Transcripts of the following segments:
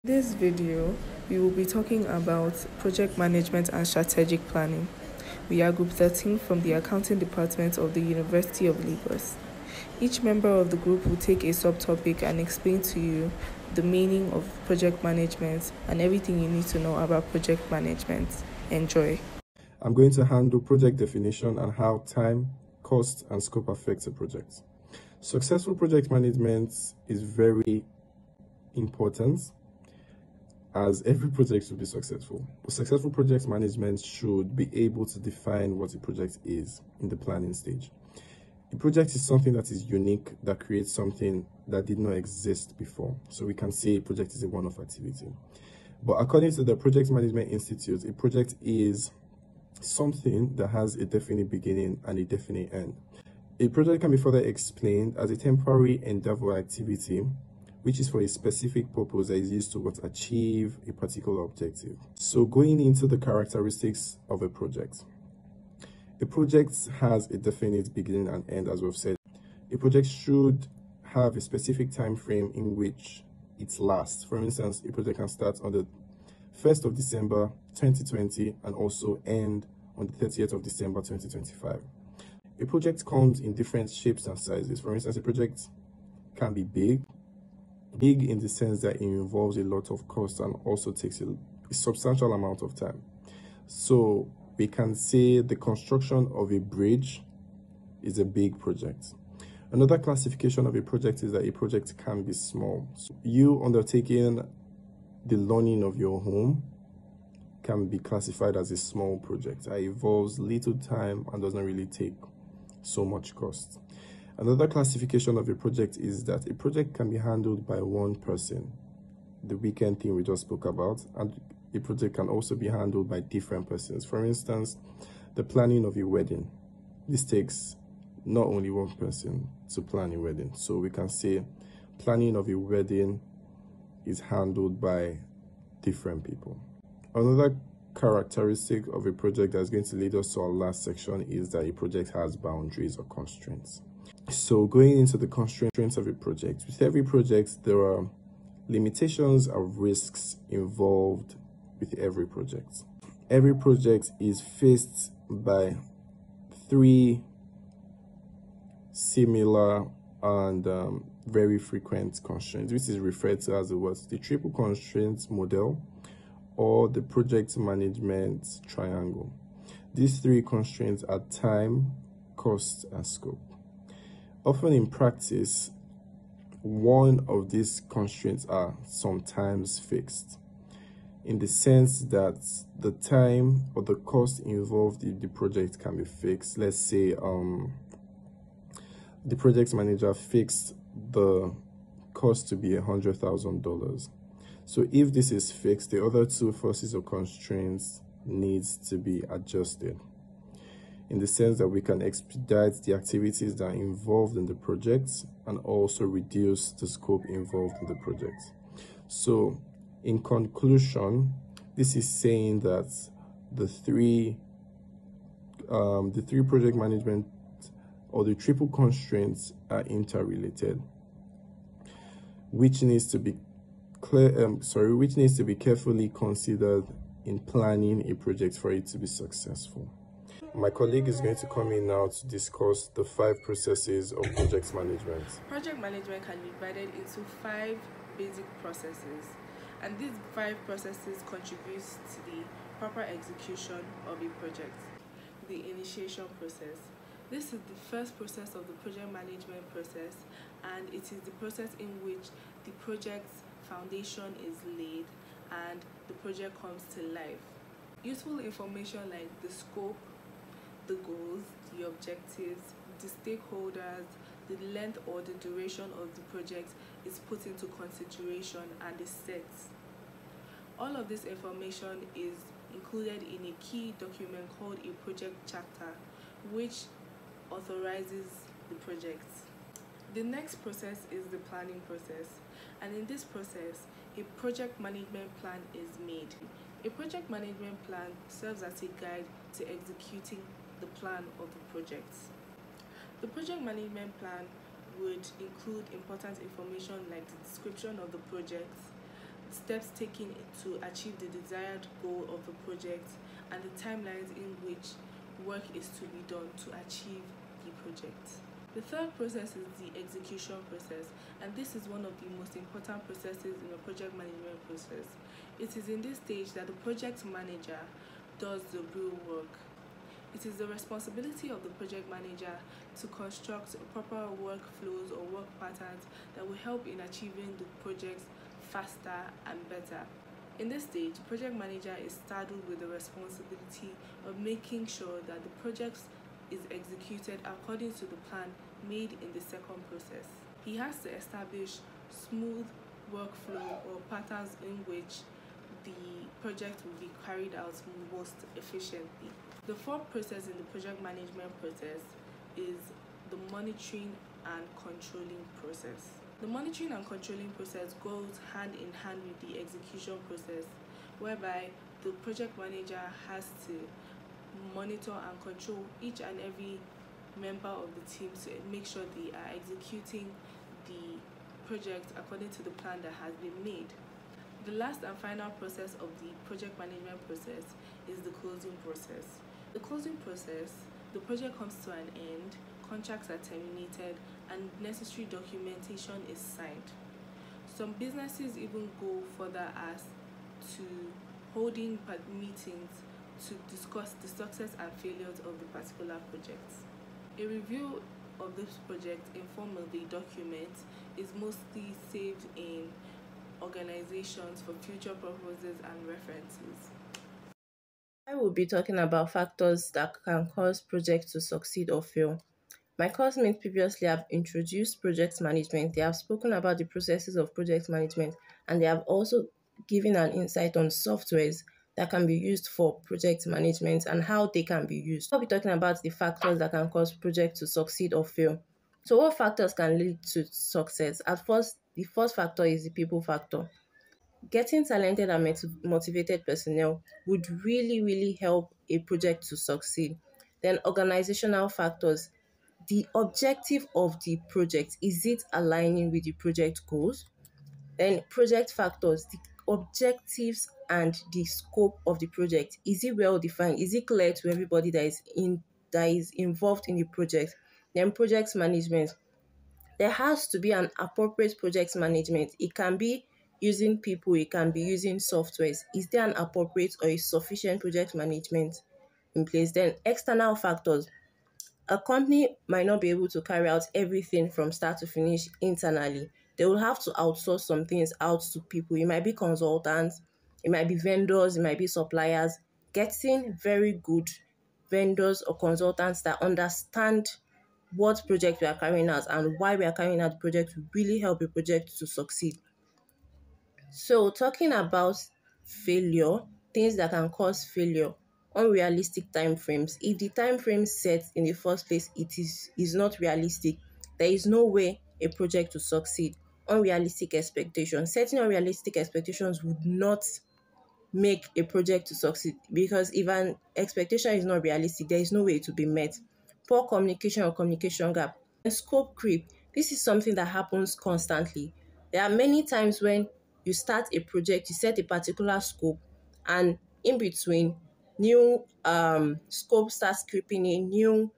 This video, we will be talking about project management and strategic planning. We are Group 13 from the Accounting Department of the University of Lagos. Each member of the group will take a subtopic and explain to you the meaning of project management and everything you need to know about project management. Enjoy. I'm going to handle project definition and how time, cost, and scope affects a project. Successful project management is very important as every project should be successful. Successful project management should be able to define what a project is in the planning stage. A project is something that is unique, that creates something that did not exist before. So we can say a project is a one-off activity. But according to the Project Management Institute, a project is something that has a definite beginning and a definite end. A project can be further explained as a temporary endeavor activity which is for a specific purpose that is used to achieve a particular objective. So going into the characteristics of a project. A project has a definite beginning and end, as we've said. A project should have a specific time frame in which it lasts. For instance, a project can start on the 1st of December 2020 and also end on the 30th of December 2025. A project comes in different shapes and sizes. For instance, a project can be big in the sense that it involves a lot of cost and also takes a substantial amount of time. So we can say the construction of a bridge is a big project. Another classification of a project is that a project can be small. So you undertaking the learning of your home can be classified as a small project that involves little time and doesn't really take so much cost. Another classification of a project is that a project can be handled by one person, the weekend thing we just spoke about, and a project can also be handled by different persons. For instance, the planning of a wedding. This takes not only one person to plan a wedding. So we can say planning of a wedding is handled by different people. Another characteristic of a project that's going to lead us to our last section is that a project has boundaries or constraints. So going into the constraints of a project, with every project there are limitations of risks involved with every project. Every project is faced by three similar and very frequent constraints, which is referred to as the triple constraints model or the project management triangle. These three constraints are time, cost, and scope. Often in practice, one of these constraints are sometimes fixed, in the sense that the time or the cost involved in the project can be fixed. Let's say the project manager fixed the cost to be $100,000. So if this is fixed, the other two forces or constraints needs to be adjusted, in the sense that we can expedite the activities that are involved in the project and also reduce the scope involved in the project. So in conclusion, this is saying that the three project management or the triple constraints are interrelated, which needs to be carefully considered in planning a project for it to be successful. My colleague is going to come in now to discuss the 5 processes of project management. Project management can be divided into 5 basic processes, and these 5 processes contribute to the proper execution of a project. The initiation process. This is the first process of the project management process, and it is the process in which the project's foundation is laid and the project comes to life. Useful information like the scope, the goals, the objectives, the stakeholders, the length or the duration of the project is put into consideration and is set. All of this information is included in a key document called a project charter, which authorizes the project. The next process is the planning process, and in this process, a project management plan is made. A project management plan serves as a guide to executing the plan of the project. The project management plan would include important information like the description of the project, steps taken to achieve the desired goal of the project, and the timelines in which work is to be done to achieve the project. The third process is the execution process, and this is one of the most important processes in the project management process. It is in this stage that the project manager does the real work. It is the responsibility of the project manager to construct proper workflows or work patterns that will help in achieving the projects faster and better. In this stage, the project manager is saddled with the responsibility of making sure that the project is executed according to the plan made in the second process. He has to establish smooth workflow or patterns in which the project will be carried out most efficiently. The fourth process in the project management process is the monitoring and controlling process. The monitoring and controlling process goes hand in hand with the execution process, whereby the project manager has to monitor and control each and every member of the team to make sure they are executing the project according to the plan that has been made. The last and final process of the project management process is the closing process. The closing process, the project comes to an end, contracts are terminated, and necessary documentation is signed. Some businesses even go further as to holding meetings to discuss the success and failures of the particular project. A review of this project in form of a document is mostly saved in organizations for future purposes and references. I will be talking about factors that can cause projects to succeed or fail. My classmates previously have introduced project management. They have spoken about the processes of project management, and they have also given an insight on softwares that can be used for project management and how they can be used. I'll be talking about the factors that can cause projects to succeed or fail. So what factors can lead to success? At first, the first factor is the people factor. Getting talented and motivated personnel would really help a project to succeed. Then organizational factors. The objective of the project, is it aligning with the project goals? Then project factors, the objectives and the scope of the project, is it well defined? Is it clear to everybody that is involved in the project? Then project management, there has to be an appropriate project management. It can be using people, it can be using softwares. Is there an appropriate or a sufficient project management in place? Then external factors, a company might not be able to carry out everything from start to finish internally. They will have to outsource some things out to people. It might be consultants, it might be vendors, it might be suppliers. Getting very good vendors or consultants that understand what project we are carrying out and why we are carrying out the project will really help a project to succeed. So talking about failure, things that can cause failure, unrealistic time frames. If the time frame set in the first place is not realistic, there is no way a project to succeed. Unrealistic expectations. Setting unrealistic expectations would not make a project to succeed, because if an expectation is not realistic, there is no way to be met. Poor communication or communication gap. And scope creep. This is something that happens constantly. There are many times when you start a project, you set a particular scope, and in between, new scope starts creeping in, new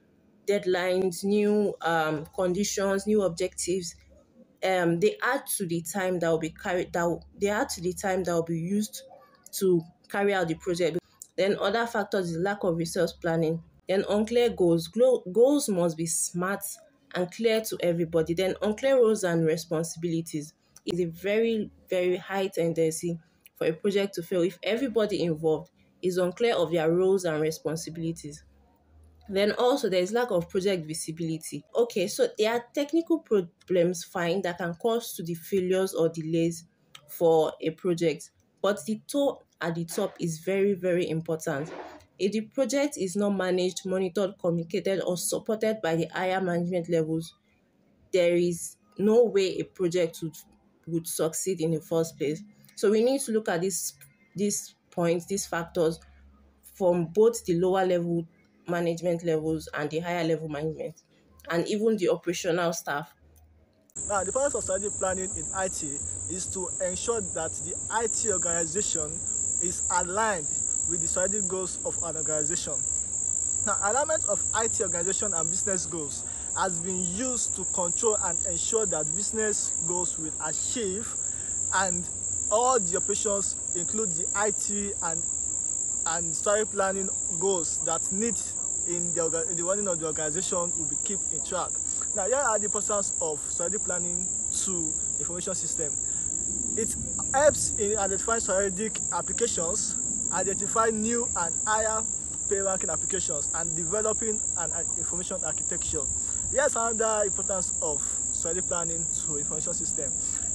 deadlines, new conditions, new objectives. They add to the time that will be carried. They add to the time that will be used to carry out the project. Then other factors is lack of resource planning. Then unclear goals. Goals must be smart and clear to everybody. Then unclear roles and responsibilities is a very high tendency for a project to fail if everybody involved is unclear of their roles and responsibilities. Then also there is lack of project visibility. Okay, so there are technical problems, fine, that can cause to the failures or delays for a project, but the toe at the top is very important. If the project is not managed, monitored, communicated, or supported by the higher management levels, there is no way a project would succeed in the first place. So we need to look at these points, these factors, from both the lower level management levels and the higher level management, and even the operational staff. Now, the purpose of strategic planning in IT is to ensure that the IT organization is aligned with the strategic goals of an organization. Now, alignment of IT organization and business goals has been used to control and ensure that business goals will achieve, and all the operations include the IT and strategic planning goals that need in the running of the organization will be kept in track. Now, here are the importance of strategic planning to information system. It helps in identifying strategic applications, identifying new and higher pay ranking applications, and developing an information architecture. Here's another importance of strategic planning to information system.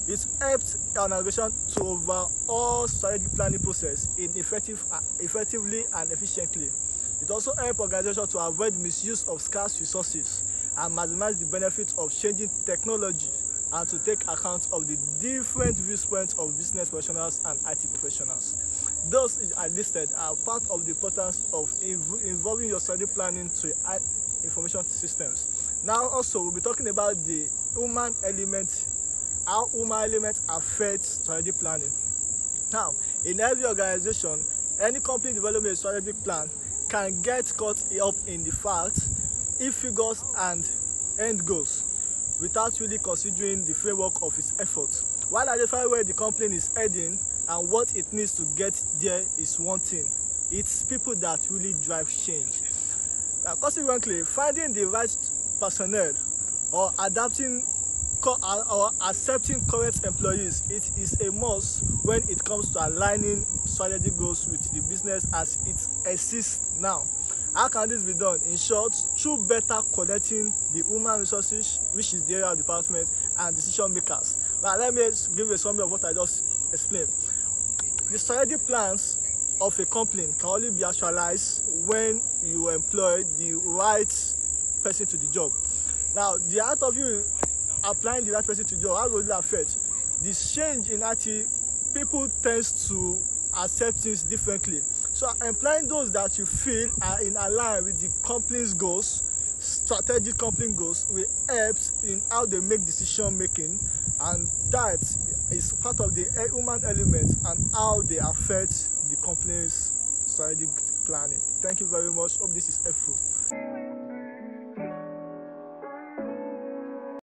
It helps an organization to overall strategic planning process effectively and efficiently. It also helps organizations to avoid misuse of scarce resources and maximize the benefits of changing technology, and to take account of the different viewpoints of business professionals and IT professionals. Those are listed are part of the importance of involving your strategic planning to information systems. Now, also, we'll be talking about the human element, how human elements affect strategic planning. Now, in every organization, any company developing a strategic plan can get caught up in the facts, figures, and end goals without really considering the framework of its efforts. While identifying where the company is heading and what it needs to get there is one thing, it's people that really drive change. Now, consequently, finding the right personnel or accepting current employees, it is a must when it comes to aligning strategic goals with the business as it exists now. How can this be done? In short, through better connecting the human resources, which is the area of department, and decision makers. Now, let me give a summary of what I just explained. The strategic plans of a company can only be actualized when you employ the right person to the job. Now, the art of you applying the right person to the job, how will it affect? The change in IT, people tend to accept things differently. So employing those that you feel are in align with the company's goals, strategic company goals, will help in how they make decision making, and that is part of the human element and how they affect the company's strategic planning. Thank you very much. Hope this is helpful.